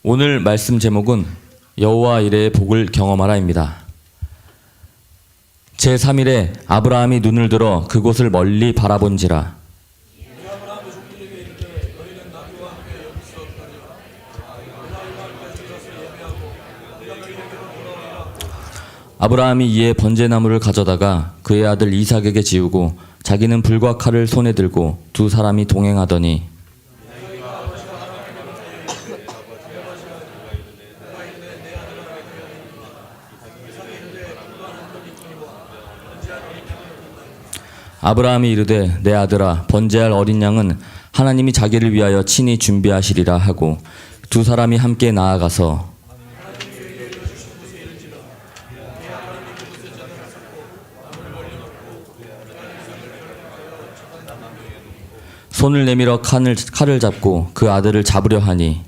오늘 말씀 제목은 여호와 이레의 복을 경험하라입니다. 제3일에 아브라함이 눈을 들어 그곳을 멀리 바라본지라. 아브라함이 이에 번제나무를 가져다가 그의 아들 이삭에게 지우고 자기는 불과 칼을 손에 들고 두 사람이 동행하더니 아브라함이 이르되 내 아들아 번제할 어린 양은 하나님이 자기를 위하여 친히 준비하시리라 하고 두 사람이 함께 나아가서 손을 내밀어 칼을 잡고 그 아들을 잡으려 하니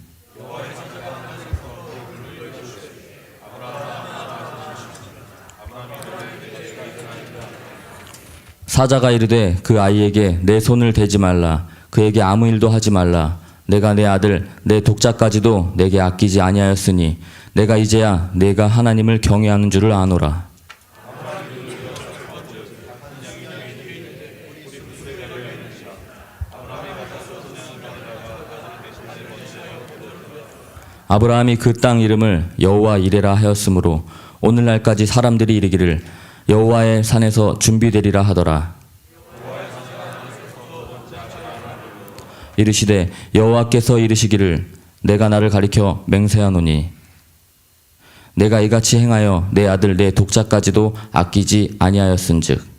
사자가 이르되 그 아이에게 내 손을 대지 말라. 그에게 아무 일도 하지 말라. 내가 내 아들 내 독자까지도 내게 아끼지 아니하였으니 내가 이제야 내가 하나님을 경외하는 줄을 아노라. 아브라함이 그 땅 이름을 여호와 이레라 하였으므로 오늘날까지 사람들이 이르기를 여호와의 산에서 준비되리라 하더라. 이르시되 여호와께서 이르시기를 내가 나를 가리켜 맹세하노니 내가 이같이 행하여 내 아들 내 독자까지도 아끼지 아니하였은즉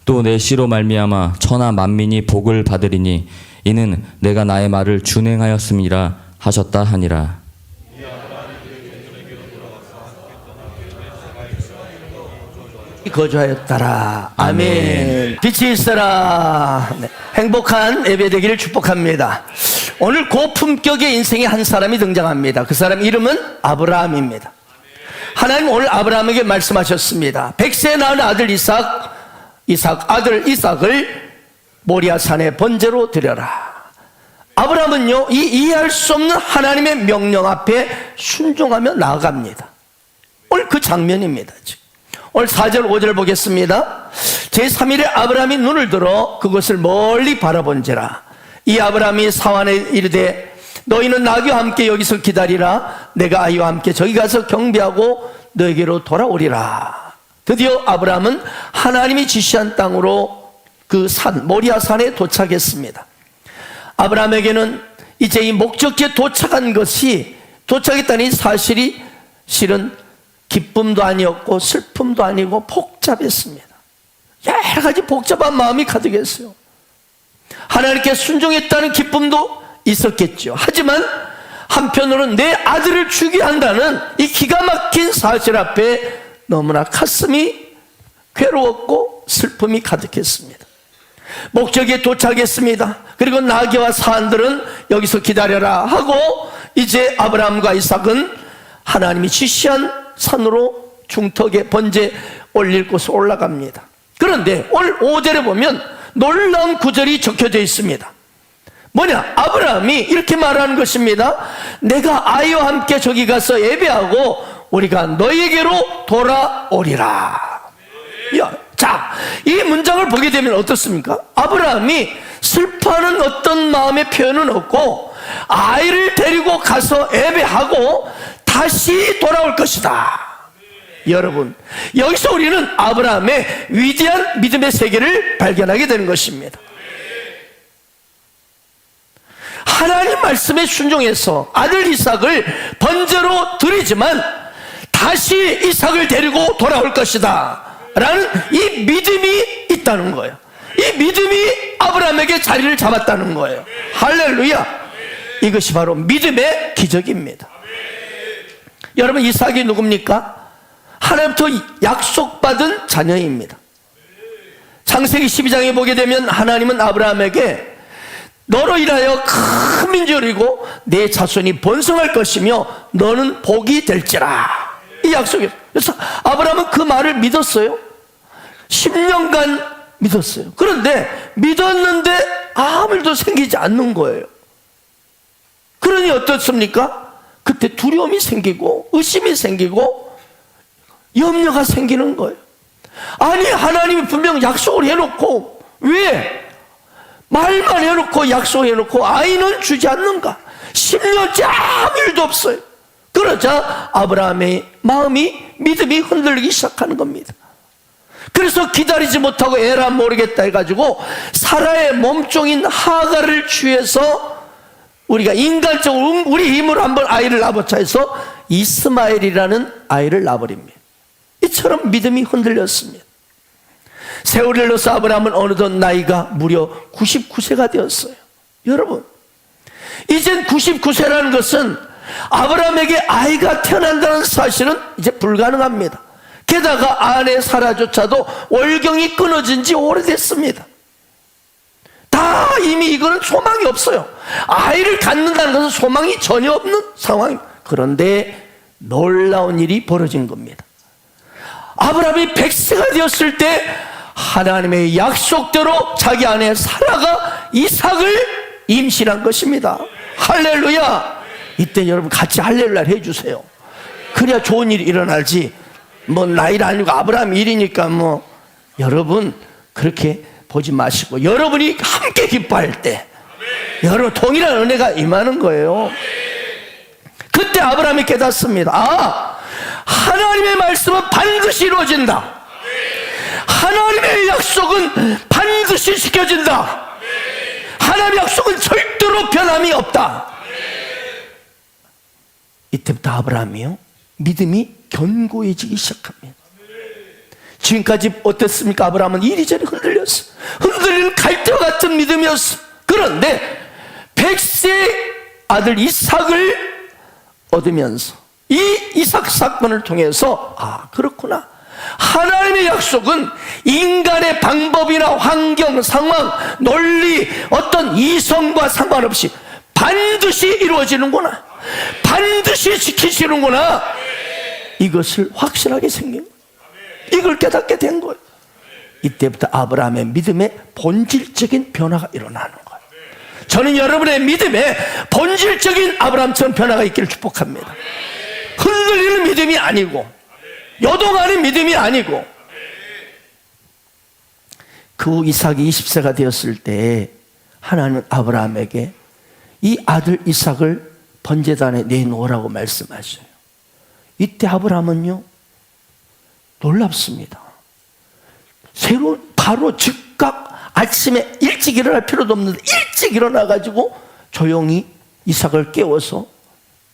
또 내 씨로 말미암아 천하 만민이 복을 받으리니 이는 내가 나의 말을 준행하였음이라 하셨다 하니라. 거주하였더라. 아멘. 빛이 있어라. 네. 행복한 예배되기를 축복합니다. 오늘 고품격의 인생의 한 사람이 등장합니다. 그 사람 이름은 아브라함입니다. 하나님 오늘 아브라함에게 말씀하셨습니다. 100세에 낳은 아들 아들 이삭을 모리아산에 번제로 드려라. 아브라함은요, 이 이해할 수 없는 하나님의 명령 앞에 순종하며 나아갑니다. 오늘 그 장면입니다. 지금. 오늘 4절 5절 보겠습니다. 제3일에 아브라함이 눈을 들어 그것을 멀리 바라본지라. 이 아브라함이 사환에 이르되 너희는 나귀와 함께 여기서 기다리라. 내가 아이와 함께 저기 가서 경배하고 너에게로 돌아오리라. 드디어 아브라함은 하나님이 지시한 땅으로 그 산 모리아산에 도착했습니다. 아브라함에게는 이제 이 목적지에 도착했다는 사실이 실은 기쁨도 아니었고 슬픔도 아니고 복잡했습니다. 여러 가지 복잡한 마음이 가득했어요. 하나님께 순종했다는 기쁨도 있었겠죠. 하지만 한편으로는 내 아들을 죽여야 한다는 이 기가 막힌 사실 앞에 너무나 가슴이 괴로웠고 슬픔이 가득했습니다. 목적지에 도착했습니다. 그리고 나귀와 사안들은 여기서 기다려라 하고 이제 아브라함과 이삭은 하나님이 지시한 산으로 중턱에 번제 올릴 곳으로 올라갑니다. 그런데 오늘 5절에 보면 놀라운 구절이 적혀져 있습니다. 뭐냐? 아브라함이 이렇게 말하는 것입니다. 내가 아이와 함께 저기 가서 예배하고 우리가 너희에게로 돌아오리라. 자, 이 문장을 보게 되면 어떻습니까? 아브라함이 슬퍼하는 어떤 마음의 표현은 없고 아이를 데리고 가서 예배하고 다시 돌아올 것이다. 여러분, 여기서 우리는 아브라함의 위대한 믿음의 세계를 발견하게 되는 것입니다. 하나님 말씀에 순종해서 아들 이삭을 번제로 드리지만 다시 이삭을 데리고 돌아올 것이다 라는 이 믿음이 있다는 거예요. 이 믿음이 아브라함에게 자리를 잡았다는 거예요. 할렐루야. 이것이 바로 믿음의 기적입니다. 여러분, 이삭이 누굽니까? 하나님부터 약속받은 자녀입니다. 창세기 12장에 보게 되면 하나님은 아브라함에게 너로 인하여 큰 민족을 이루고 내 자손이 번성할 것이며 너는 복이 될지라. 이 약속이에요. 그래서 아브라함은 그 말을 믿었어요. 10년간 믿었어요. 그런데 믿었는데 아무 일도 생기지 않는 거예요. 그러니 어떻습니까? 그때 두려움이 생기고 의심이 생기고 염려가 생기는 거예요. 아니, 하나님이 분명 약속을 해놓고 왜 말만 해놓고 약속해놓고 아이는 주지 않는가? 10년째 아무 일도 없어요. 그러자 아브라함의 마음이, 믿음이 흔들리기 시작하는 겁니다. 그래서 기다리지 못하고 에라 모르겠다 해가지고 사라의 몸종인 하갈을 취해서 우리가 인간적으로 우리 힘으로 한번 아이를 낳아보자 해서 이스마엘이라는 아이를 낳아버립니다. 이처럼 믿음이 흔들렸습니다. 세월을 흘러서 아브라함은 어느덧 나이가 무려 99세가 되었어요. 여러분, 이젠 99세라는 것은 아브라함에게 아이가 태어난다는 사실은 이제 불가능합니다. 게다가 아내 사라조차도 월경이 끊어진 지 오래됐습니다. 다 이미 이거는 소망이 없어요. 아이를 갖는다는 것은 소망이 전혀 없는 상황입니다. 그런데 놀라운 일이 벌어진 겁니다. 아브라함이 100세가 되었을 때 하나님의 약속대로 자기 아내 사라가 이삭을 임신한 것입니다. 할렐루야. 이때 여러분 같이 할렐루야 해주세요. 그래야 좋은 일이 일어나지. 뭐 나이를 아니고 아브라함 일이니까 뭐 여러분 그렇게 보지 마시고 여러분이 함께 기뻐할 때 여러분 동일한 은혜가 임하는 거예요. 그때 아브라함이 깨닫습니다. 아, 하나님의 말씀은 반드시 이루어진다. 하나님의 약속은 반드시 지켜진다. 하나님의 약속은 절대로 변함이 없다. 이때부터 아브라함이요 믿음이 견고해지기 시작합니다. 지금까지 어땠습니까? 아브라함은 이리저리 흔들렸어. 흔들리는 갈대와 같은 믿음이었어. 그런데 100세 아들 이삭을 얻으면서 이 이삭 사건을 통해서 아, 그렇구나. 하나님의 약속은 인간의 방법이나 환경, 상황, 논리, 어떤 이성과 상관없이 반드시 이루어지는구나. 반드시 지키시는구나. 이것을 확실하게 생긴 거예요. 이걸 깨닫게 된 거예요. 이때부터 아브라함의 믿음의 본질적인 변화가 일어나는 거예요. 저는 여러분의 믿음에 본질적인 아브라함처럼 변화가 있기를 축복합니다. 흔들리는 믿음이 아니고 요동하는 믿음이 아니고. 그 후 이삭이 20세가 되었을 때 하나님은 아브라함에게 이 아들 이삭을 번제단에 내놓으라고 말씀하셔요. 이때 아브라함은요 놀랍습니다. 바로 즉각 아침에 일찍 일어날 필요도 없는데 일찍 일어나가지고 조용히 이삭을 깨워서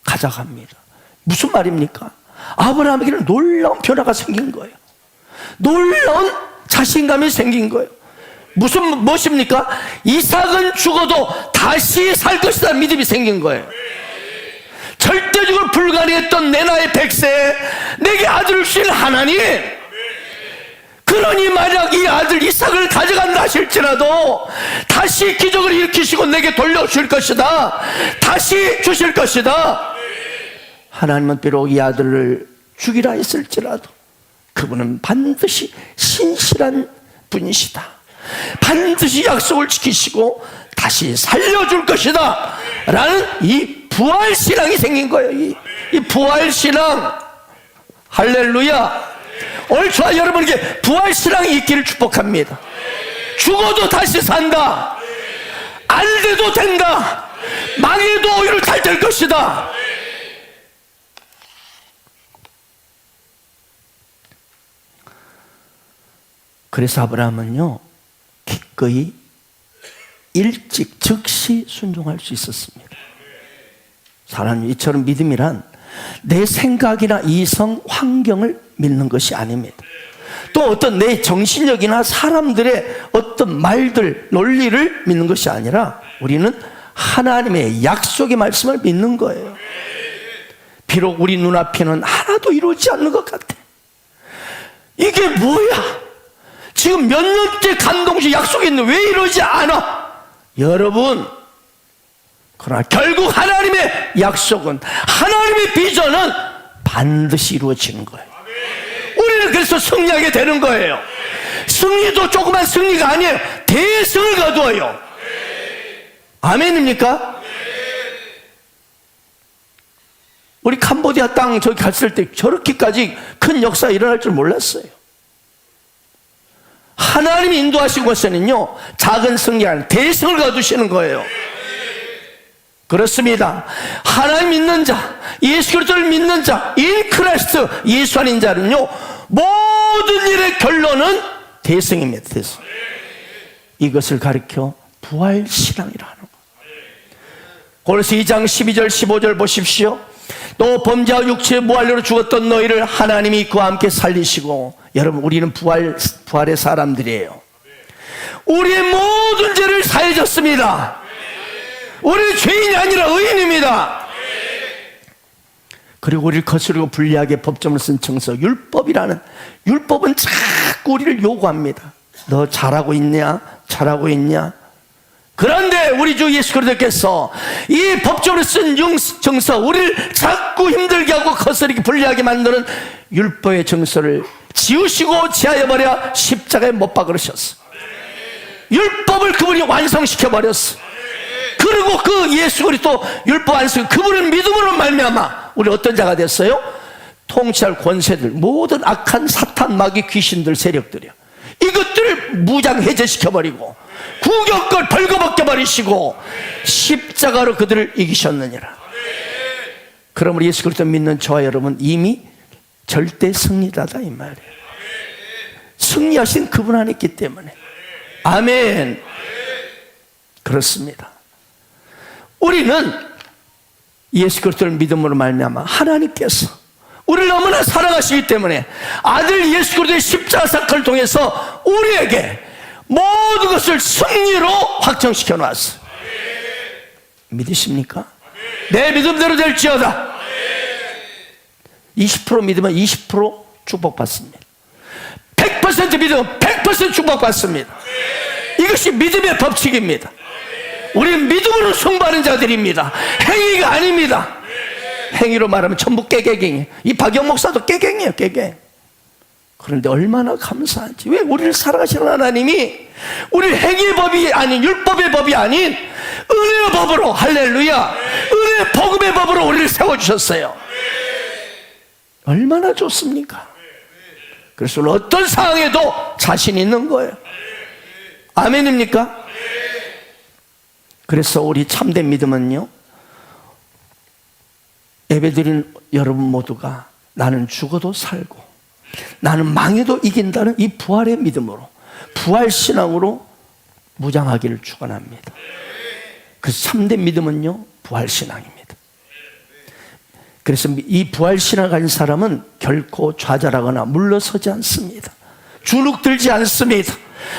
가져갑니다. 무슨 말입니까? 아브라함에게는 놀라운 변화가 생긴 거예요. 놀라운 자신감이 생긴 거예요. 무엇입니까? 이삭은 죽어도 다시 살 것이다 믿음이 생긴 거예요. 절대적으로 불가능했던 내 나이 100세 내게 아들을 주실 하나님, 그러니 만약 이 아들 이삭을 가져간다 하실지라도 다시 기적을 일으키시고 내게 돌려주실 것이다. 다시 주실 것이다. 하나님은 비록 이 아들을 죽이라 했을지라도 그분은 반드시 신실한 분이시다. 반드시 약속을 지키시고 다시 살려줄 것이다 라는 이 부활신앙이 생긴 거예요. 이 부활신앙. 할렐루야. 오늘 저와 여러분에게 부활신앙이 있기를 축복합니다. 죽어도 다시 산다. 안 돼도 된다. 망해도 오히려 잘 될 것이다. 그래서 아브라함은요 기꺼이 일찍 즉시 순종할 수 있었습니다. 사람이 이처럼 믿음이란 내 생각이나 이성, 환경을 믿는 것이 아닙니다. 또 어떤 내 정신력이나 사람들의 어떤 말들, 논리를 믿는 것이 아니라 우리는 하나님의 약속의 말씀을 믿는 거예요. 비록 우리 눈앞에는 하나도 이루어지지 않는 것 같아. 이게 뭐야? 지금 몇 년째 감동시 약속했는데 왜 이러지 않아? 여러분, 그러나 결국 하나님의 약속은, 하나님의 비전은 반드시 이루어지는 거예요. 우리는 그래서 승리하게 되는 거예요. 승리도 조그만 승리가 아니에요. 대승을 거두어요. 아멘입니까? 우리 캄보디아 땅 저기 갔을 때 저렇게까지 큰 역사가 일어날 줄 몰랐어요. 하나님이 인도하신 곳에는요, 작은 승리가 아니라 대승을 거두시는 거예요. 그렇습니다. 하나님 믿는 자, 예수 그리스도를 믿는 자, 인 크라이스트, 예수 안인 자는요, 모든 일의 결론은 대승입니다. 대승. 이것을 가리켜 부활신앙이라 하는 거예요. 고린도서 2장 12절 15절 보십시오. 또 범죄와 육체의 무한리로 죽었던 너희를 하나님이 그와 함께 살리시고, 여러분 우리는 부활의 사람들이에요. 우리의 모든 죄를 사해 졌습니다. 우리는 죄인이 아니라 의인입니다. 그리고 우리를 거스르고 불리하게 법정을 쓴 청서, 율법이라는, 율법은 자꾸 우리를 요구합니다. 너 잘하고 있냐? 잘하고 있냐? 그런데 우리 주 예수 그리스도께서 이 법적으로 쓴 정서, 우리를 자꾸 힘들게 하고 거스르게 불리하게 만드는 율법의 정서를 지우시고 제하여버려 십자가에 못 박으셨어. 율법을 그분이 완성시켜버렸어. 그리고 그 예수 그리스도 율법 완성, 그분을 믿음으로 말미암아 우리 어떤 자가 됐어요? 통치할 권세들, 모든 악한 사탄, 마귀, 귀신들, 세력들이요, 이것들을 무장해제시켜버리고 구경걸 벌거벗겨버리시고 십자가로 그들을 이기셨느니라. 그러므로 예수 그리스도 믿는 저와 여러분 이미 절대 승리자다 이 말이에요. 승리하신 그분 안에 있기 때문에. 아멘. 그렇습니다. 우리는 예수 그리스도를 믿음으로 말미암아 하나님께서 우리를 너무나 사랑하시기 때문에 아들 예수 그리스도의 십자가 사건을 통해서 우리에게 모든 것을 승리로 확정시켜 놨어요. 믿으십니까? 내 믿음대로 될지어다. 20% 믿으면 20% 축복받습니다. 100% 믿으면 100% 축복받습니다. 이것이 믿음의 법칙입니다. 우리는 믿음으로 승부하는 자들입니다. 행위가 아닙니다. 행위로 말하면 전부 깨갱이에요. 이 박영 목사도 깨갱이에요. 깨갱. 그런데 얼마나 감사한지. 왜 우리를 사랑하시는 하나님이 우리를 행위의 법이 아닌, 율법의 법이 아닌 은혜의 법으로, 할렐루야, 은혜의 복음의 법으로 우리를 세워주셨어요. 얼마나 좋습니까? 그래서 어떤 상황에도 자신 있는 거예요. 아멘입니까? 그래서 우리 참된 믿음은요, 예배드린 여러분 모두가 나는 죽어도 살고 나는 망해도 이긴다는 이 부활의 믿음으로, 부활신앙으로 무장하기를 축원합니다. 그래서 참된 믿음은요, 부활신앙입니다. 그래서 이 부활신앙을 가진 사람은 결코 좌절하거나 물러서지 않습니다. 주눅들지 않습니다.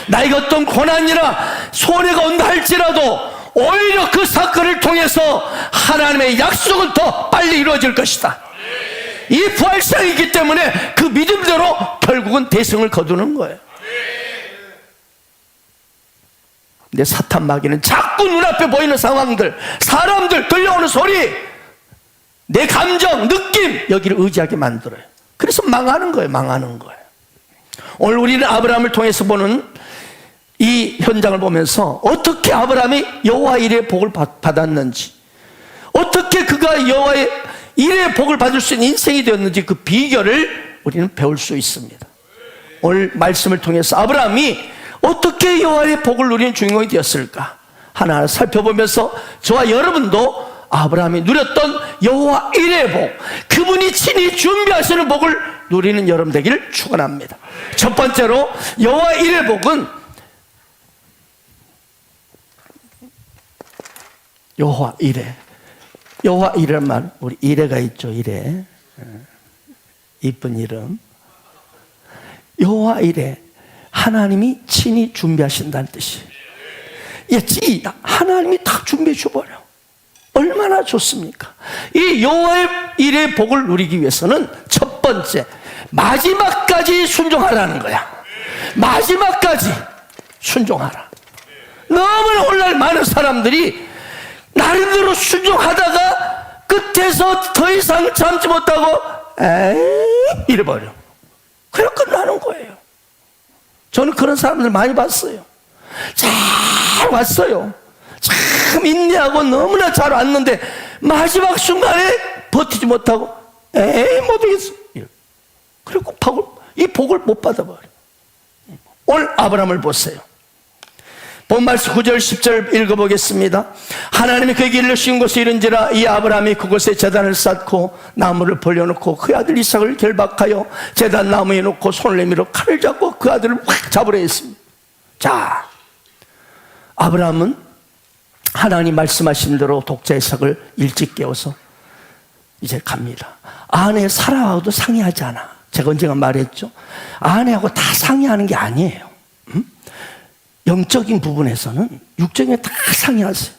나에게 어떤 고난이나 손해가 온다 할지라도 오히려 그 사건을 통해서 하나님의 약속은 더 빨리 이루어질 것이다. 이 부활신앙이기 때문에 그 믿음대로 결국은 대승을 거두는 거예요. 근데 사탄 마귀는 자꾸 눈앞에 보이는 상황들, 사람들, 들려오는 소리, 내 감정, 느낌, 여기를 의지하게 만들어요. 그래서 망하는 거예요. 망하는 거예요. 오늘 우리는 아브라함을 통해서 보는 이 현장을 보면서 어떻게 아브라함이 여호와 이레의 복을 받았는지, 어떻게 그가 여호와의 이레의 복을 받을 수 있는 인생이 되었는지, 그 비결을 우리는 배울 수 있습니다. 오늘 말씀을 통해서 아브라함이 어떻게 여호와의 복을 누리는 주인공이 되었을까 하나하나 살펴보면서 저와 여러분도 아브라함이 누렸던 여호와 이레의 복, 그분이 친히 준비하시는 복을 누리는 여러분 되기를 축원합니다. 첫 번째로 여호와 이레의 복은 여호와 이레. 여호와 이레란 말, 우리 이레가 있죠. 이레, 이쁜 이름. 여호와 이레, 하나님이 친히 준비하신다는 뜻이에요. 하나님이 다 준비해 줘버려. 얼마나 좋습니까? 이 여호와의 이레의 복을 누리기 위해서는 첫 번째, 마지막까지 순종하라는 거야. 마지막까지 순종하라. 너무나 오늘날 많은 사람들이 나름대로 순종하다가 끝에서 더 이상 참지 못하고 에이 이래버려. 그냥 끝나는 거예요. 저는 그런 사람들 많이 봤어요. 잘 왔어요. 참 인내하고 너무나 잘 왔는데 마지막 순간에 버티지 못하고 못하겠어. 그리고 이 복을 못 받아버려. 오늘 아브라함을 보세요. 본 말씀 9절 10절 읽어보겠습니다. 하나님이 그에게 일러신 곳에 이른지라 이 아브라함이 그곳에 제단을 쌓고 나무를 벌려놓고 그 아들 이삭을 결박하여 제단 나무에 놓고 손을 내밀어 칼을 잡고 그 아들을 확 잡으려 했습니다. 자, 아브라함은 하나님 말씀하신 대로 독자 이삭을 일찍 깨워서 이제 갑니다. 아내 사라하고도 상의하지 않아. 제가 언젠가 말했죠. 아내하고 다 상의하는 게 아니에요. 영적인 부분에서는 육적인 다 상의하세요.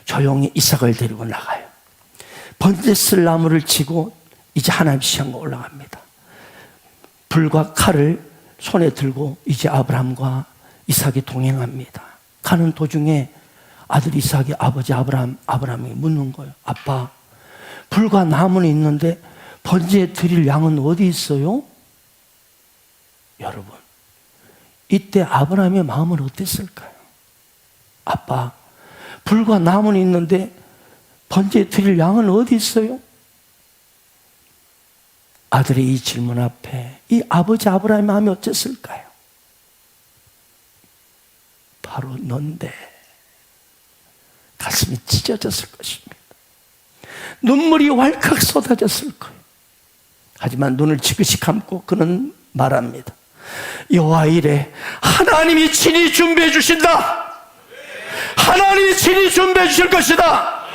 조용히 이삭을 데리고 나가요. 번제쓸 나무를 치고 이제 하나님 시험과 올라갑니다. 불과 칼을 손에 들고 이제 아브라함과 이삭이 동행합니다. 가는 도중에 아들 이삭이 아버지 아브라함이 묻는 거예요. 아빠, 불과 나무는 있는데 번제에 드릴 양은 어디 있어요? 여러분, 이때 아브라함의 마음은 어땠을까요? 아빠, 불과 나무는 있는데 번제에 드릴 양은 어디 있어요? 아들의 이 질문 앞에 이 아버지 아브라함의 마음이 어땠을까요? 바로 넌데 가슴이 찢어졌을 것입니다. 눈물이 왈칵 쏟아졌을 거예요. 하지만 눈을 지그시 감고 그는 말합니다. 여호와 이래 하나님이 친히 준비해 주신다. 하나님이 친히 준비해 주실 것이다.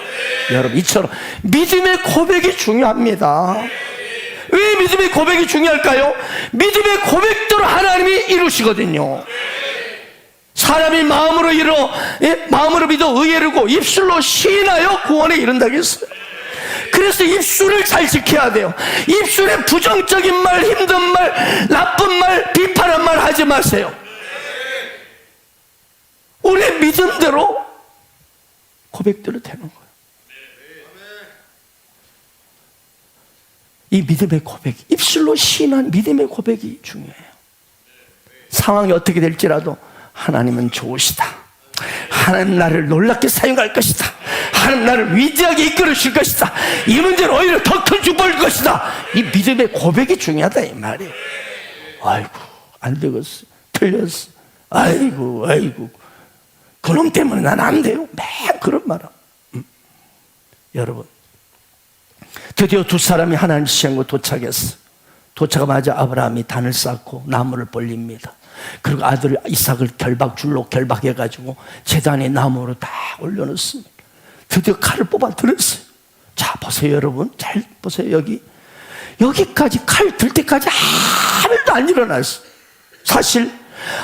여러분, 이처럼 믿음의 고백이 중요합니다. 왜 믿음의 고백이 중요할까요? 믿음의 고백대로 하나님이 이루시거든요. 사람이 마음으로 믿어 의에르고 입술로 시인하여 구원에 이른다고 했어요. 그래서 입술을 잘 지켜야 돼요. 입술에 부정적인 말, 힘든 말, 나쁜 말, 비판한 말 하지 마세요. 우리의 믿음대로 고백대로 되는 거예요. 이 믿음의 고백, 입술로 시인한 믿음의 고백이 중요해요. 상황이 어떻게 될지라도 하나님은 좋으시다. 하나님 나를 놀랍게 사용할 것이다. 하나님 나를 위대하게 이끌으실 것이다. 이 문제는 오히려 더 큰 축복일 것이다. 이 믿음의 고백이 중요하다 이 말이에요. 아이고 안 되겠어, 틀렸어, 아이고 그놈 때문에 난 안 돼요. 매일 그런 말함. 여러분, 드디어 두 사람이 하나님 시험과 도착했어요. 도착하자마자 아브라함이 단을 쌓고 나무를 벌립니다. 그리고 아들 이삭을 줄로 결박해가지고 제단에 나무로 다 올려놓습니다. 드디어 칼을 뽑아 들었어요. 자, 보세요 여러분, 잘 보세요. 여기까지 칼 들 때까지 아무 일도 안 일어났어요. 사실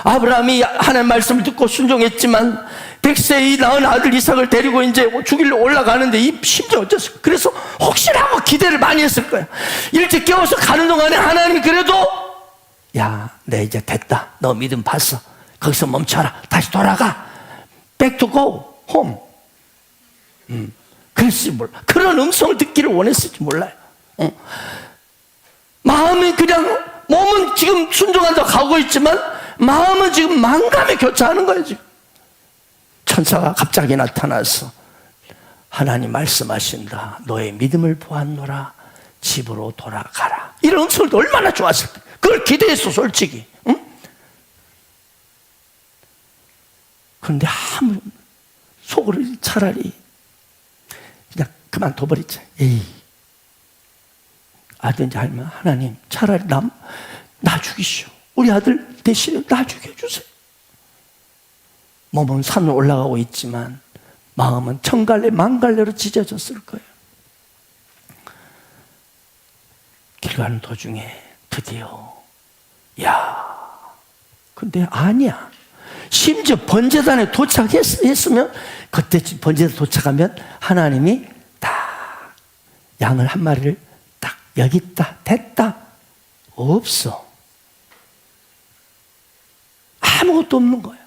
아브라함이 하나님 말씀을 듣고 순종했지만 100세의 낳은 아들 이삭을 데리고 이제 죽이려 올라가는데 이 심정이 어땠을까? 그래서 혹시나 하고 기대를 많이 했을 거예요. 일찍 깨워서 가는 동안에 하나님이 그래도 야, 내 이제 됐다. 너 믿음 봤어. 거기서 멈춰라. 다시 돌아가. Back to go home. 그랬을지 몰라. 그런 음성을 듣기를 원했을지 몰라요. 마음이 그냥, 몸은 지금 순종한다고 가고 있지만 마음은 지금 만감에 교차하는 거예요. 지금 천사가 갑자기 나타나서 하나님 말씀하신다. 너의 믿음을 보았노라. 집으로 돌아가라. 이런 음성을 얼마나 좋았을까. 그걸 기대했어 솔직히. 응? 그런데 아무 속으로 차라리 그냥 그만둬버리자. 에이, 아든지 할면 하나님 차라리 나 죽이시오. 우리 아들 대신에 나 죽여주세요. 몸은 산으로 올라가고 있지만 마음은 천갈래 만갈래로 찢어졌을 거예요. 길 가는 도중에 드디어 근데 아니야. 심지어 번제단에 도착했으면 그때 번제단 도착하면 하나님이 딱 양을 한 마리를 딱 여기 있다 됐다 없어. 아무것도 없는 거예요.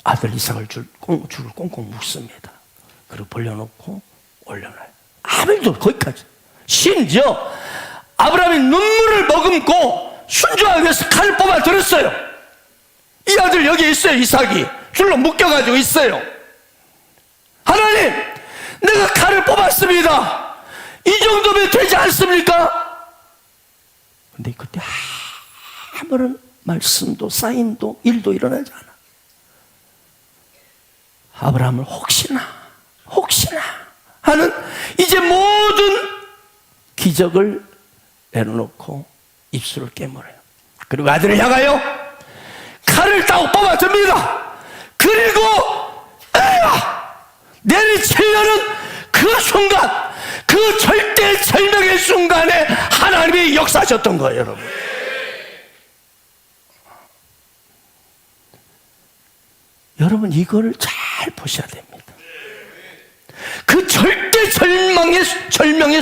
아들 이삭을 줄을 꽁꽁 묶습니다. 그리고 벌려놓고 올려놔요. 아무 일도 거기까지. 심지어 아브라함이 눈물을 머금고 순종하기 위해서 칼을 뽑아 들었어요. 아들 여기 있어요. 이삭이 줄로 묶여가지고 있어요. 하나님, 내가 칼을 뽑았습니다. 이 정도면 되지 않습니까? 근데 그때 아무런 말씀도 사인도 일도 일어나지 않아. 아브라함을 혹시나 하는 이제 모든 기적을 내려놓고 입술을 깨물어요. 그리고 아들을 향하여 칼을 딱 뽑아듭니다. 그리고 내리치려는 그 순간, 그 절대절명의 순간에 하나님이 역사하셨던 거예요, 여러분. 여러분, 이걸 잘 보셔야 됩니다. 그 절대절명의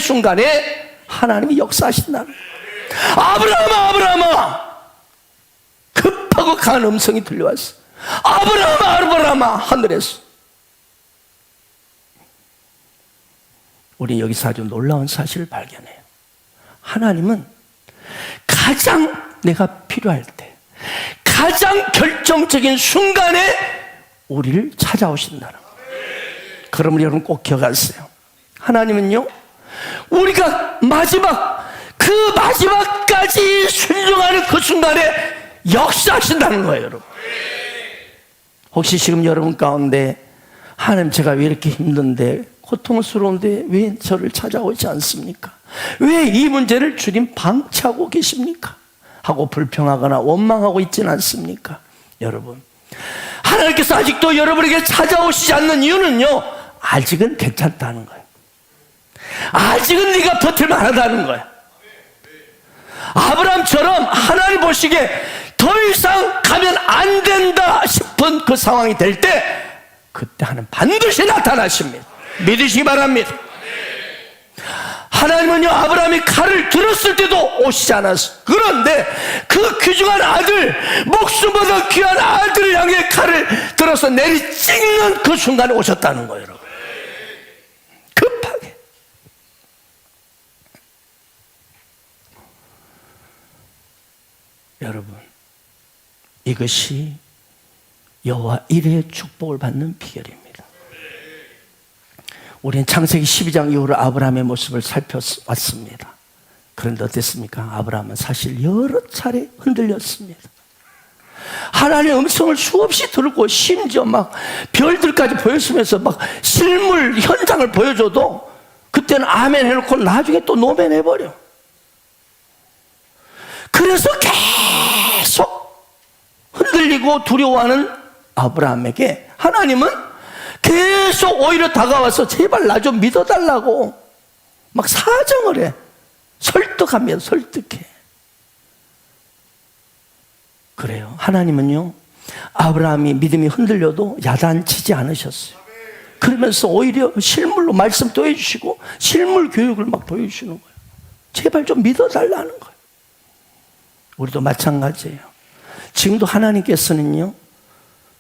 순간에 하나님이 역사하신다는 거예요. 아브라함아, 급하고 강한 음성이 들려왔어. 아브라함아, 하늘에서. 우리 여기서 아주 놀라운 사실을 발견해요. 하나님은 가장 내가 필요할 때, 가장 결정적인 순간에 우리를 찾아오신다는 거예요. 그러면 여러분 꼭 기억하세요. 하나님은요, 우리가 마지막까지 순종하는 그 순간에 역사하신다는 거예요, 여러분. 혹시 지금 여러분 가운데 하나님, 제가 왜 이렇게 힘든데, 고통스러운데 왜 저를 찾아오지 않습니까? 왜 이 문제를 주님 방치하고 계십니까? 하고 불평하거나 원망하고 있지는 않습니까? 여러분, 하나님께서 아직도 여러분에게 찾아오시지 않는 이유는요, 아직은 괜찮다는 거예요. 아직은 네가 버틸만 하다는 거예요. 아브라함처럼 하나님 보시기에 더 이상 가면 안 된다 싶은 그 상황이 될 때, 그때 하나님 반드시 나타나십니다. 믿으시기 바랍니다. 하나님은요, 아브라함이 칼을 들었을 때도 오시지 않았어요. 그런데 그 귀중한 아들, 목숨보다 귀한 아들을 향해 칼을 들어서 내리 찍는 그 순간에 오셨다는 거예요, 여러분. 급하게. 여러분, 이것이 여호와 이레의 축복을 받는 비결입니다. 우리는 창세기 12장 이후로 아브라함의 모습을 살펴왔습니다. 그런데 어땠습니까? 아브라함은 사실 여러 차례 흔들렸습니다. 하나님의 음성을 수없이 들고 심지어 막 별들까지 보여주면서 막 실물 현장을 보여줘도 그때는 아멘 해놓고 나중에 또 노멘 해버려. 그래서 계속 흔들리고 두려워하는 아브라함에게 하나님은 계속 오히려 다가와서 제발 나 좀 믿어달라고 막 사정을 해. 설득하면 설득해. 그래요. 하나님은요, 아브라함이 믿음이 흔들려도 야단치지 않으셨어요. 그러면서 오히려 실물로 말씀도 해주시고 실물 교육을 막 보여주시는 거예요. 제발 좀 믿어달라는 거예요. 우리도 마찬가지예요. 지금도 하나님께서는요,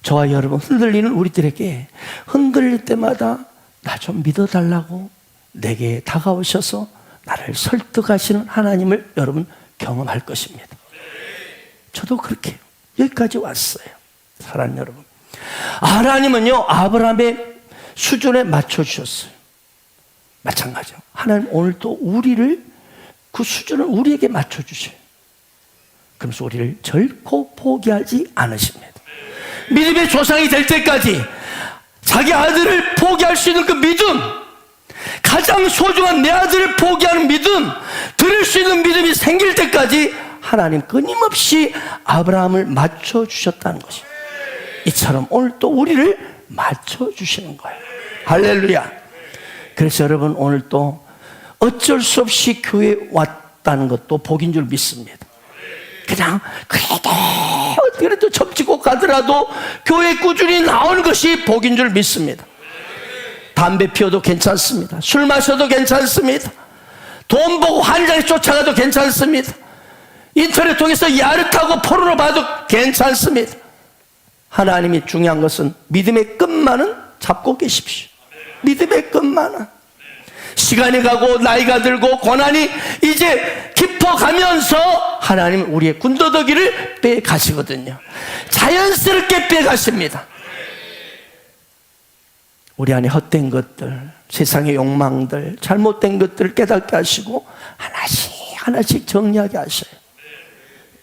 저와 여러분 흔들리는 우리들에게 흔들릴 때마다 나 좀 믿어달라고 내게 다가오셔서 나를 설득하시는 하나님을 여러분 경험할 것입니다. 저도 그렇게 여기까지 왔어요. 사랑하는 여러분, 하나님은요, 아브라함의 수준에 맞춰주셨어요. 마찬가지요. 하나님 오늘도 우리를, 그 수준을 우리에게 맞춰주셔요. 그러면서 우리를 결코 포기하지 않으십니다. 믿음의 조상이 될 때까지 자기 아들을 포기할 수 있는 그 믿음, 가장 소중한 내 아들을 포기하는 믿음, 들을 수 있는 믿음이 생길 때까지 하나님 끊임없이 아브라함을 맞춰주셨다는 것입니다. 이처럼 오늘 또 우리를 맞춰주시는 거예요. 할렐루야. 그래서 여러분, 오늘 또 어쩔 수 없이 교회에 왔다는 것도 복인 줄 믿습니다. 그냥 그래도 접지고 가더라도 교회에 꾸준히 나오는 것이 복인 줄 믿습니다. 담배 피워도 괜찮습니다. 술 마셔도 괜찮습니다. 돈 보고 환장에 쫓아가도 괜찮습니다. 인터넷 통해서 야릇하고 포르노 봐도 괜찮습니다. 하나님이 중요한 것은 믿음의 끝만은 잡고 계십시오. 믿음의 끝만은. 시간이 가고 나이가 들고 고난이 이제 깊어 앞서가면서 하나님은 우리의 군더더기를 빼가시거든요. 자연스럽게 빼가십니다. 우리 안에 헛된 것들, 세상의 욕망들, 잘못된 것들을 깨닫게 하시고 하나씩 하나씩 정리하게 하셔요.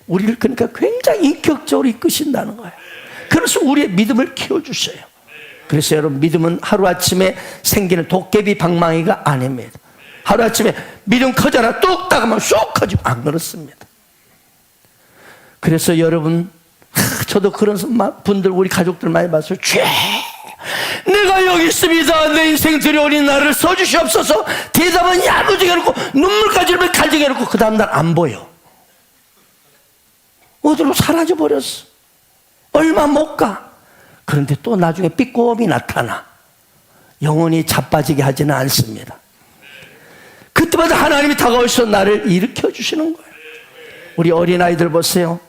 우리를 그러니까 굉장히 인격적으로 이끄신다는 거예요. 그래서 우리의 믿음을 키워주셔요. 그래서 여러분, 믿음은 하루아침에 생기는 도깨비 방망이가 아닙니다. 하루아침에 믿음 커져라 뚝딱 하면 쑥 커지고 안 그렇습니다. 그래서 여러분, 저도 그런 분들, 우리 가족들 많이 봤어요. 내가 여기 있습니다. 내 인생 들여오린 나를 써주시옵소서. 대답은 야무지게 해놓고 눈물까지 이렇게 간직해 놓고 그 다음날 안 보여. 어디로 사라져버렸어. 얼마 못 가. 그런데 또 나중에 삐꼼이 나타나. 영원히 자빠지게 하지는 않습니다. 그때마다 하나님이 다가오셔서 나를 일으켜 주시는 거예요. 우리 어린아이들 보세요.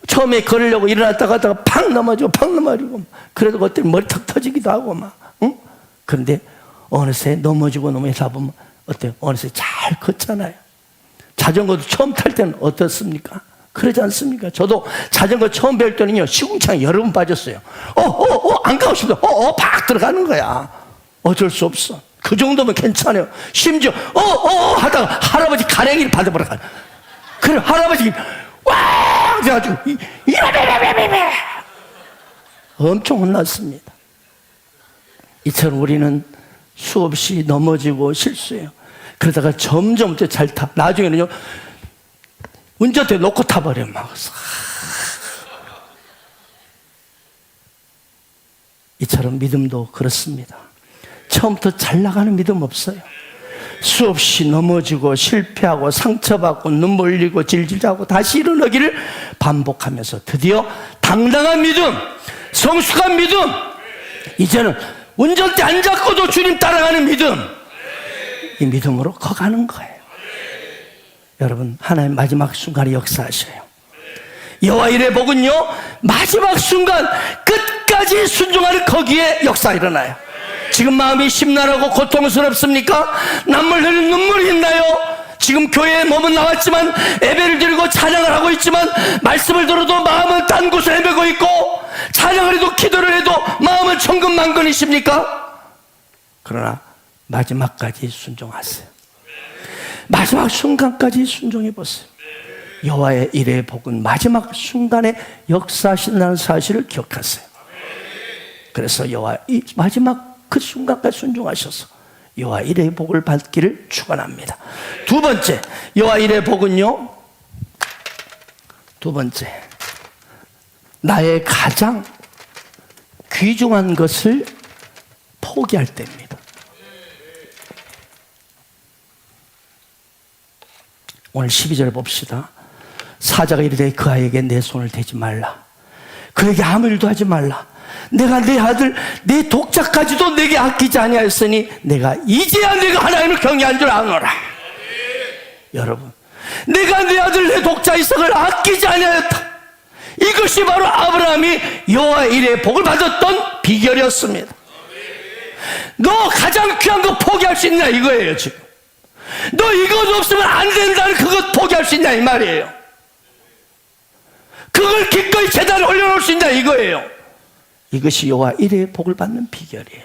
처음에 걸으려고 일어났다가 팍 넘어지고 팍 넘어지고, 그래도 그때 머리 턱 터지기도 하고 막, 응? 그런데 어느새 넘어지고 보면 어때요? 어느새 잘 컸잖아요. 자전거도 처음 탈 때는 어떻습니까? 그러지 않습니까? 저도 자전거 처음 배울 때는요, 시궁창 여러 번 빠졌어요. 안 가고 싶다. 팍 들어가는 거야. 어쩔 수 없어. 그 정도면 괜찮아요. 심지어 하다가 할아버지 가랭이를 받아버려. 그래, 할아버지 와! 그래가지고 엄청 혼났습니다. 이처럼 우리는 수없이 넘어지고 실수해요. 그러다가 점점 더 잘 타. 나중에는요, 운전대 놓고 타버려. 막 이처럼 믿음도 그렇습니다. 처음부터 잘 나가는 믿음 없어요. 수없이 넘어지고 실패하고 상처받고 눈물 흘리고 질질 자고 다시 일어나기를 반복하면서 드디어 당당한 믿음, 성숙한 믿음, 이제는 운전대 안 잡고도 주님 따라가는 믿음, 이 믿음으로 커가는 거예요. 여러분, 하나님 마지막 순간에 역사하셔요. 여호와 일의 복은요, 마지막 순간 끝까지 순종하는 거기에 역사 일어나요. 지금 마음이 심란하고 고통스럽습니까? 남물 흘린 눈물이 있나요? 지금 교회에 몸은 나왔지만 예배를 드리고 찬양을 하고 있지만 말씀을 들어도 마음은 딴 곳에 헤매고 있고, 찬양을 해도 기도를 해도 마음은 천근만근이십니까? 그러나 마지막까지 순종하세요. 마지막 순간까지 순종해 보세요. 여호와의 일의 복은 마지막 순간에 역사하신다는 사실을 기억하세요. 그래서 여호와 이 마지막 그 순간까지 순종하셔서 여호와 일의 복을 받기를 축원합니다. 두 번째, 여호와 일의 복은요, 두 번째, 나의 가장 귀중한 것을 포기할 때입니다. 오늘 12절 봅시다. 사자가 이르되 그 아이에게 내 손을 대지 말라. 그에게 아무 일도 하지 말라. 내가 내 아들 내 독자까지도 내게 아끼지 아니하였으니 내가 이제야 내가 하나님을 경외한 줄 아노라. 여러분, 내가 내 아들 내 독자 이삭을 아끼지 아니하였다. 이것이 바로 아브라함이 여호와 일의 복을 받았던 비결이었습니다. 너 가장 귀한 거 포기할 수 있냐 이거예요. 지금 너 이것 없으면 안 된다는 그것 포기할 수 있냐 이 말이에요. 그걸 기꺼이 제단에 올려놓을 수 있냐 이거예요. 이것이 여호와 일의 복을 받는 비결이에요.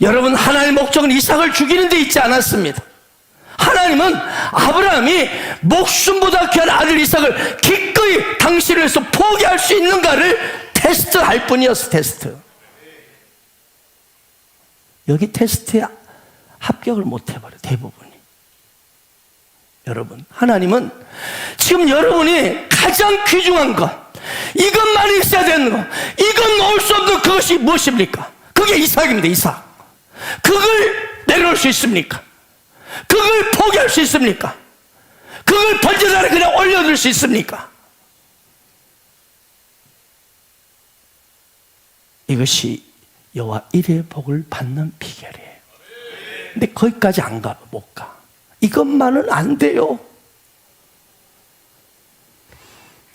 여러분, 하나님의 목적은 이삭을 죽이는 데 있지 않았습니다. 하나님은 아브라함이 목숨보다 귀한 아들 이삭을 기꺼이 당신을 위해서 포기할 수 있는가를 테스트할 뿐이었어. 테스트. 여기 테스트에 합격을 못 해버려, 대부분이. 여러분, 하나님은 지금 여러분이 가장 귀중한 것, 이것만 있어야 되는 것, 이건 놓을 수 없는 그것이 무엇입니까? 그게 이삭입니다. 이삭. 그걸 내려놓을 수 있습니까? 그걸 포기할 수 있습니까? 그걸 번제단에 그냥 올려둘 수 있습니까? 이것이 여호와 일의 복을 받는 비결이에요. 근데 거기까지 안 가, 못 가. 이것만은 안 돼요.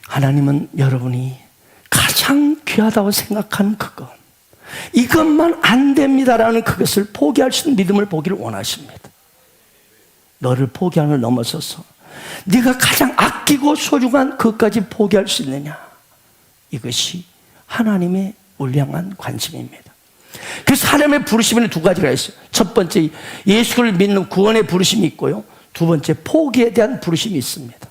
하나님은 여러분이 가장 귀하다고 생각하는 그것, 이것만 안 됩니다라는 그것을 포기할 수 있는 믿음을 보기를 원하십니다. 너를 포기하는 걸 넘어서서 네가 가장 아끼고 소중한 그것까지 포기할 수 있느냐. 이것이 하나님의 울량한 관심입니다. 그래서 하나님의 부르심에는 두 가지가 있어요. 첫 번째, 예수를 믿는 구원의 부르심이 있고요. 두 번째, 포기에 대한 부르심이 있습니다.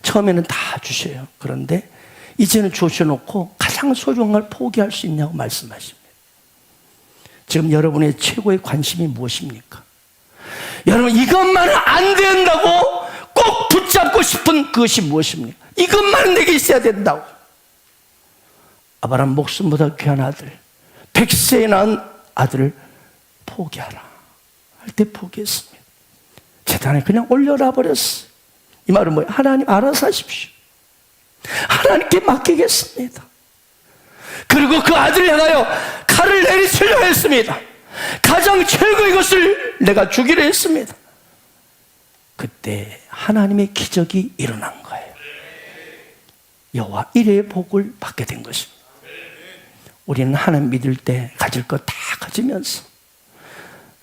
처음에는 다 주셔요. 그런데 이제는 주셔놓고 가장 소중한 걸 포기할 수 있냐고 말씀하십니다. 지금 여러분의 최고의 관심이 무엇입니까? 여러분, 이것만은 안 된다고 꼭 붙잡고 싶은 그것이 무엇입니까? 이것만은 내게 있어야 된다고. 아브라함 목숨보다 귀한 아들, 100세에 낳은 아들을 포기하라 할 때 포기했습니다. 재단에 그냥 올려놔 버렸어요. 이 말은 뭐예요? 하나님 알아서 하십시오. 하나님께 맡기겠습니다. 그리고 그 아들을 향하여 칼을 내리치려 했습니다. 가장 최고의 것을 내가 주기로 했습니다. 그때 하나님의 기적이 일어난 거예요. 여호와 이레의 복을 받게 된 것입니다. 우리는 하나님 믿을 때 가질 것 다 가지면서,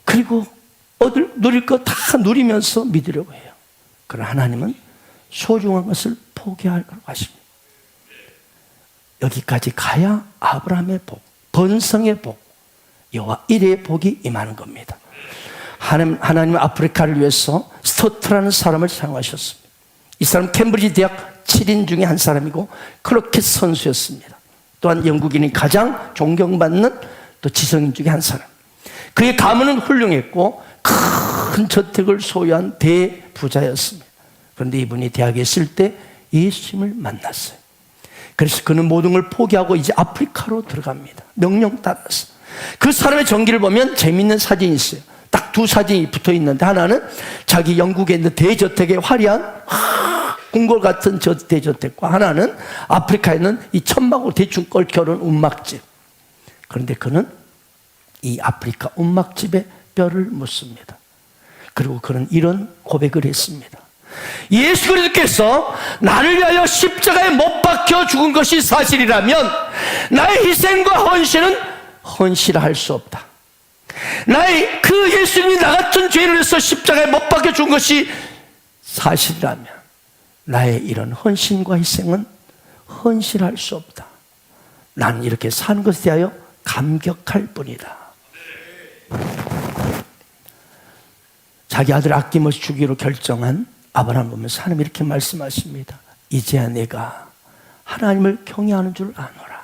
그리고 누릴 것 다 누리면서 믿으려고 해요. 그러나 하나님은 소중한 것을 포기하라고 하십니다. 여기까지 가야 아브라함의 복, 번성의 복, 여호와 이레의 복이 임하는 겁니다. 하나님은 아프리카를 위해서 스토트라는 사람을 사용하셨습니다. 이 사람 캠브리지 대학 7인 중에 한 사람이고 크로켓 선수였습니다. 또한 영국인이 가장 존경받는 또 지성인 중에 한 사람. 그의 가문은 훌륭했고 큰 저택을 소유한 대부자였습니다. 그런데 이분이 대학에 있을 때 예수님을 만났어요. 그래서 그는 모든 걸 포기하고 이제 아프리카로 들어갑니다. 명령 따라서. 그 사람의 전기를 보면 재미있는 사진이 있어요. 딱 두 사진이 붙어 있는데, 하나는 자기 영국에 있는 대저택의 화려한 궁궐 같은 저 대저택과, 하나는 아프리카에 있는 이 천막으로 대충 얽혀놓은 움막집. 그런데 그는 이 아프리카 움막집에 뼈를 묻습니다. 그리고 그는 이런 고백을 했습니다. 예수 그리스도께서 나를 위하여 십자가에 못 박혀 죽은 것이 사실이라면 나의 희생과 헌신은 헌신할 수 없다. 나의 그 예수님이 나 같은 죄를 위해서 십자가에 못 박혀 죽은 것이 사실이라면 나의 이런 헌신과 희생은 헌신할 수 없다. 나는 이렇게 사는 것에 대하여 감격할 뿐이다. 자기 아들 아낌없이 주기로 결정한 아브라함 보면서 하나님 이렇게 말씀하십니다. 이제야 내가 하나님을 경외하는 줄 아노라.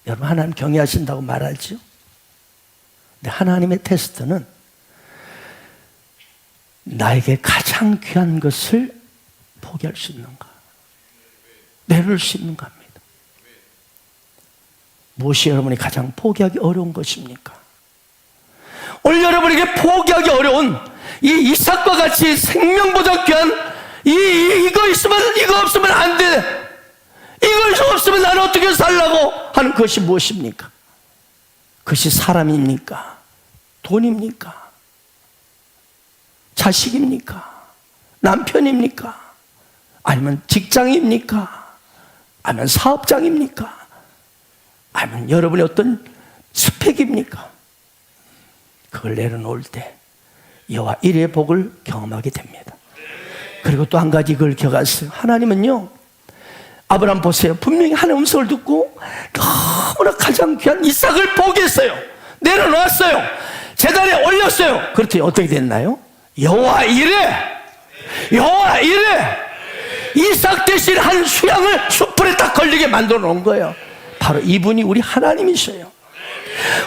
여러분, 하나님 경외하신다고 말하죠? 근데 하나님의 테스트는 나에게 가장 귀한 것을 포기할 수 있는가, 내려올 수 있는가 합니다. 무엇이 여러분이 가장 포기하기 어려운 것입니까? 오늘 여러분에게 포기하기 어려운 이 이삭과 같이 생명보다 귀한 이거 있으면, 이거 없으면 안 돼, 이거 없으면 나는 어떻게 살라고 하는 것이 무엇입니까? 그것이 사람입니까? 돈입니까? 자식입니까? 남편입니까? 아니면 직장입니까? 아니면 사업장입니까? 아니면 여러분의 어떤 스펙입니까? 그걸 내려놓을 때 여호와 이레의 복을 경험하게 됩니다. 그리고 또 한 가지 그걸 기억하세요. 하나님은요, 아브라함 보세요. 분명히 하나님의 음성을 듣고 너무나 가장 귀한 이삭을 포기했어요. 내려놓았어요. 제단에 올렸어요. 그렇더니 어떻게 됐나요? 여호와 이레, 여호와 이레, 이삭 대신 한 수양을 숯불에 딱 걸리게 만들어 놓은 거예요. 바로 이분이 우리 하나님이셔요.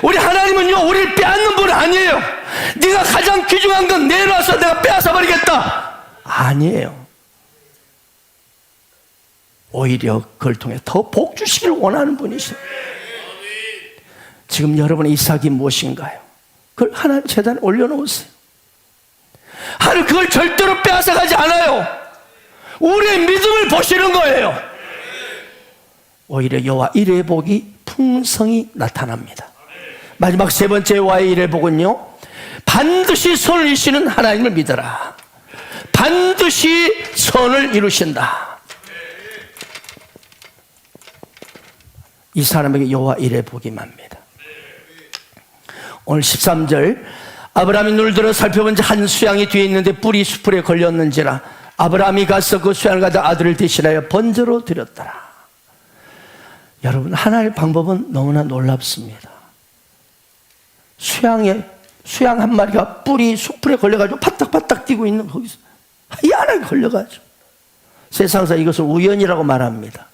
우리 하나님은요, 우리를 빼앗는 분 아니에요. 네가 가장 귀중한 건 내놔서 내가 빼앗아 버리겠다, 아니에요. 오히려 그걸 통해 더 복 주시기를 원하는 분이시죠. 지금 여러분의 이삭이 무엇인가요? 그걸 하나님 제단에 올려놓으세요. 하나님 그걸 절대로 빼앗아가지 않아요. 우리의 믿음을 보시는 거예요. 오히려 여호와 이레의 복이 풍성히 나타납니다. 마지막 세 번째 여호와의 이레의 복은요, 반드시 선을 이루시는 하나님을 믿어라. 반드시 선을 이루신다. 이 사람에게 여호와 이레의 복이 맙니다. 오늘 13절 아브라함이 눈을 들어 살펴본 한 수양이 뒤에 있는데 뿔이 수풀에 걸렸는지라 아브라함이 가서 그 수양을 가져 아들을 대신하여 번제로 드렸더라. 여러분, 하나님의 방법은 너무나 놀랍습니다. 수양 한 마리가 뿔이 수풀에 걸려가지고 파딱파딱 뛰고 있는 거기서 희한하게 걸려가지고 세상에서 이것을 우연이라고 말합니다.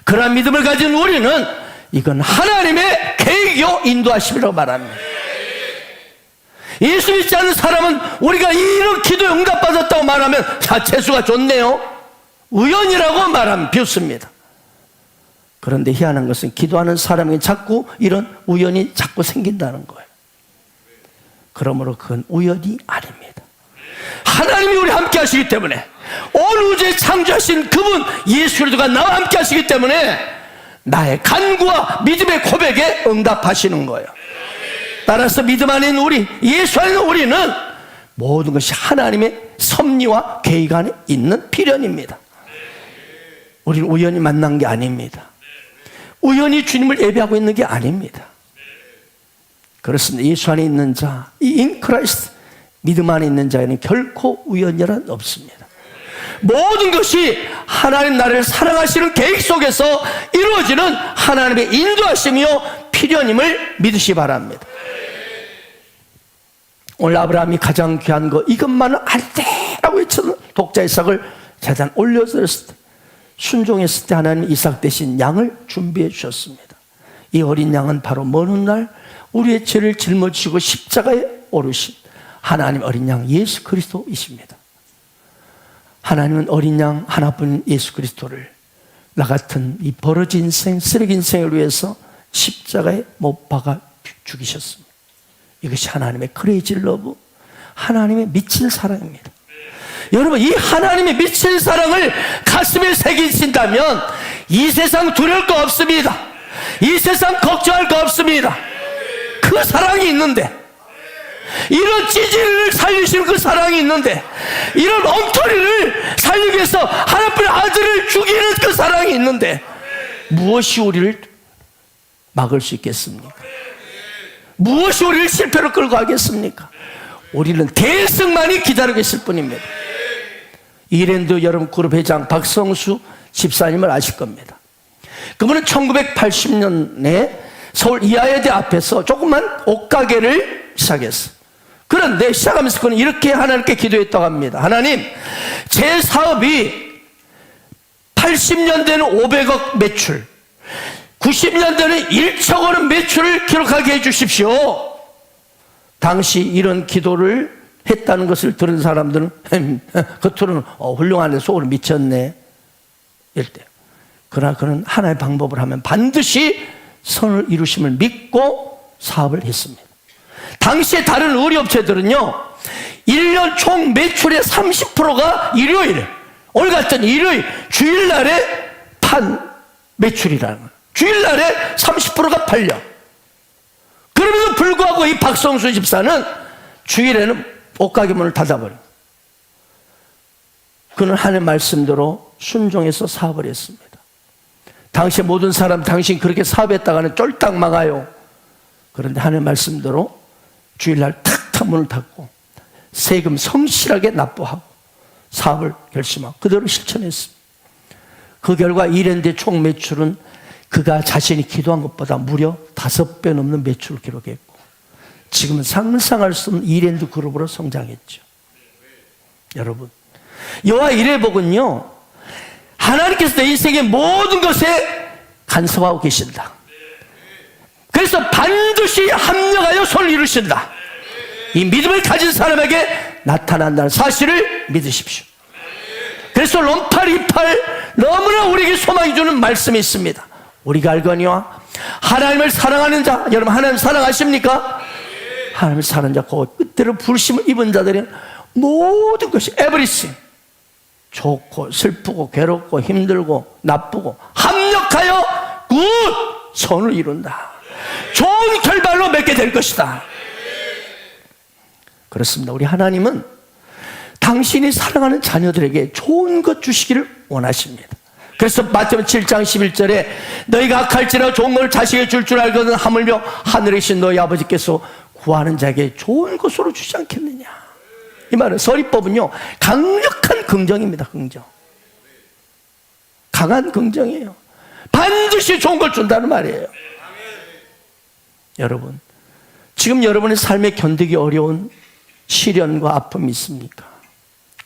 그러한 믿음을 가진 우리는 이건 하나님의 계획이요 인도하심이라고 말합니다. 예수 믿지 않는 사람은 우리가 이런 기도에 응답받았다고 말하면 재수가 좋네요, 우연이라고 말하면 비웃습니다. 그런데 희한한 것은 기도하는 사람에게 자꾸 이런 우연이 자꾸 생긴다는 거예요. 그러므로 그건 우연이 아닙니다. 하나님이 우리 함께 하시기 때문에, 온 우주에 창조하신 그분 예수 그리스도가 나와 함께 하시기 때문에 나의 간구와 믿음의 고백에 응답하시는 거예요. 따라서 믿음 안에 있는 우리, 예수 안에 있는 우리는 모든 것이 하나님의 섭리와 계획 안에 있는 필연입니다. 우리는 우연히 만난 게 아닙니다. 우연히 주님을 예배하고 있는 게 아닙니다. 그렇습니다. 예수 안에 있는 자, 이 in Christ, 믿음 안에 있는 자에는 결코 우연이란 없습니다. 모든 것이 하나님 나라를 사랑하시는 계획 속에서 이루어지는 하나님의 인도하심이요 필연임을 믿으시기 바랍니다. 오늘 아브라함이 가장 귀한 거, 이것만은 안 돼라고 외쳤는 독자 이삭을 제단 올려드렸을 때, 순종했을 때 하나님 이삭 대신 양을 준비해 주셨습니다. 이 어린 양은 바로 먼 훗날 우리의 죄를 짊어지시고 십자가에 오르신 하나님 어린 양 예수 그리스도이십니다. 하나님은 어린 양 하나뿐인 예수 그리스도를 나 같은 이 벌어진 인생, 쓰레기 인생을 위해서 십자가에 못 박아 죽이셨습니다. 이것이 하나님의 크레이지 러브, 하나님의 미친 사랑입니다. 여러분, 이 하나님의 미친 사랑을 가슴에 새기신다면 이 세상 두려울 거 없습니다. 이 세상 걱정할 거 없습니다. 그 사랑이 있는데, 이런 찌질을 살리시는 그 사랑이 있는데, 이런 엉터리를 살리기 위해서 하나뿐인 아들을 죽이는 그 사랑이 있는데 무엇이 우리를 막을 수 있겠습니까? 무엇이 우리를 실패로 끌고 가겠습니까? 우리는 대승만이 기다리고 있을 뿐입니다. 이랜드 여러분 그룹 회장 박성수 집사님을 아실 겁니다. 그분은 1980년에 서울 이하여대 앞에서 조그만 옷가게를 시작했어요. 그런데 시작하면서 그는 이렇게 하나님께 기도했다고 합니다. 하나님, 제 사업이 80년대는 500억 매출, 90년대는 1조 원 매출을 기록하게 해주십시오. 당시 이런 기도를 했다는 것을 들은 사람들은 겉으로는 훌륭하네, 속으로 미쳤네 이랬대요. 그러나 그는 하나의 방법을 하면 반드시 선을 이루심을 믿고 사업을 했습니다. 당시에 다른 의류업체들은요 1년 총 매출의 30%가 일요일, 오늘 같은 일요일 주일날에 판 매출이라는 거예요. 주일날에 30%가 팔려. 그럼에도 불구하고 이 박성수 집사는 주일에는 옷가게 문을 닫아버려요. 그는 하나님의 말씀대로 순종해서 사업을 했습니다. 당시 모든 사람, 당신 그렇게 사업했다가는 쫄딱 망하요. 그런데 하나님의 말씀대로 주일날 탁탁 문을 닫고 세금 성실하게 납부하고 사업을 결심하고 그대로 실천했습니다. 그 결과 이랜드의 총 매출은 그가 자신이 기도한 것보다 무려 5배 넘는 매출을 기록했고, 지금은 상상할 수 없는 이랜드 그룹으로 성장했죠. 여러분, 여호와 이레 복은요 하나님께서 내 인생의 모든 것에 간섭하고 계신다. 그래서 반드시 합력하여 손을 이루신다. 이 믿음을 가진 사람에게 나타난다는 사실을 믿으십시오. 그래서 롬팔 28 너무나 우리에게 소망이 주는 말씀이 있습니다. 우리가 알거니와 하나님을 사랑하는 자, 여러분 하나님 사랑하십니까? 하나님을 사랑하는 자, 그 뜻대로 부르심을 입은 자들은 모든 것이 everything, 좋고 슬프고 괴롭고 힘들고 나쁘고 합력하여 굿 선을 이룬다. 좋은 결말로 맺게 될 것이다. 그렇습니다. 우리 하나님은 당신이 사랑하는 자녀들에게 좋은 것 주시기를 원하십니다. 그래서 마태복음 7장 11절에 너희가 악할지라도 좋은 걸 자식에게 줄 알거든 하물며 하늘에 계신 너희 아버지께서 구하는 자에게 좋은 것으로 주지 않겠느냐. 이 말은 서리법은요, 강력한 긍정입니다. 긍정. 강한 긍정이에요. 반드시 좋은 걸 준다는 말이에요. 여러분, 지금 여러분의 삶에 견디기 어려운 시련과 아픔이 있습니까?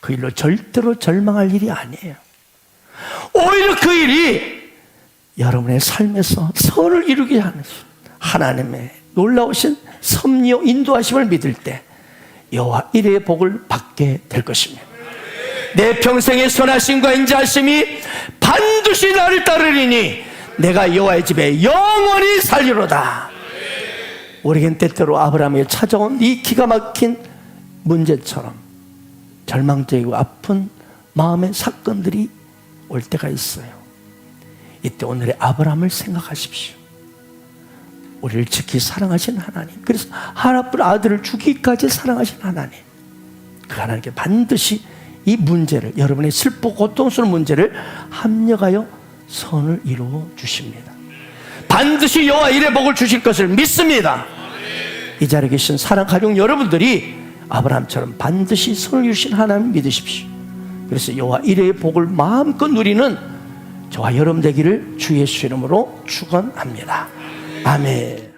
그 일로 절대로 절망할 일이 아니에요. 오히려 그 일이 여러분의 삶에서 선을 이루게 하는 하나님의 놀라우신 섭리요 인도하심을 믿을 때 여호와 이레의 복을 받게 될 것입니다. 내 평생의 선하심과 인자하심이 반드시 나를 따르리니 내가 여호와의 집에 영원히 살리로다. 우리에겐 때때로 아브라함에게 찾아온 이 기가 막힌 문제처럼 절망적이고 아픈 마음의 사건들이 올 때가 있어요. 이때 오늘의 아브라함을 생각하십시오. 우리를 지키 사랑하신 하나님, 그래서 하나뿐 아들을 주기까지 사랑하신 하나님, 그 하나님께 반드시 이 문제를, 여러분의 슬프고 고통스러운 문제를 합력하여 선을 이루어 주십니다. 반드시 여호와 이레 복을 주실 것을 믿습니다. 이 자리에 계신 사랑 가족 여러분들이 아브라함처럼 반드시 선을 이루신 하나님 믿으십시오. 그래서 여호와 이레의 복을 마음껏 누리는 저와 여러분 되기를 주 예수 이름으로 축원합니다. 아멘.